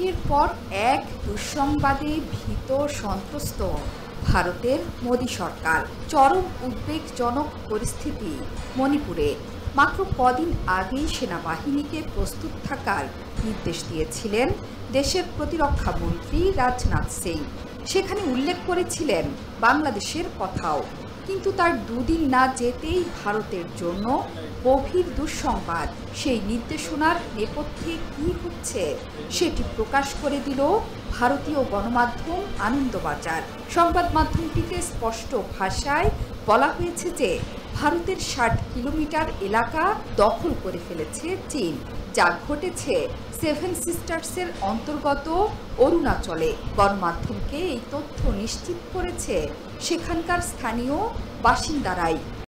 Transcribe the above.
একের পর এক দুঃসংবাদে ভীত সন্ত্রস্ত ভারতের মোদী সরকার। চরম উদ্বেগজনক পরিস্থিতি মণিপুরে। মাত্র কদিন আগেই সেনাবাহিনীকে প্রস্তুত থাকার নির্দেশ দিয়েছিলেন দেশের প্রতিরক্ষা মন্ত্রী রাজনাথ সিং। সেখানে উল্লেখ করেছিলেন বাংলাদেশের কথাও। কিন্তু তার দুদিন না যেতেই ভারতের জন্য গভীর দুঃসংবাদ। সেই নির্দেশনার নেপথ্যে কী হচ্ছে সেটি প্রকাশ করে দিল ভারতীয় গণমাধ্যম আনন্দবাজার। সংবাদ মাধ্যমটিতে স্পষ্ট ভাষায় বলা হয়েছে যে ভারতের ৬০ কিলোমিটার এলাকা দখল করে ফেলেছে চীন, যা ঘটেছে সেভেন সিস্টার্সের অন্তর্গত অরুণাচলে। গণমাধ্যমকে এই তথ্য নিশ্চিত করেছে সেখানকার স্থানীয় বাসিন্দারাই।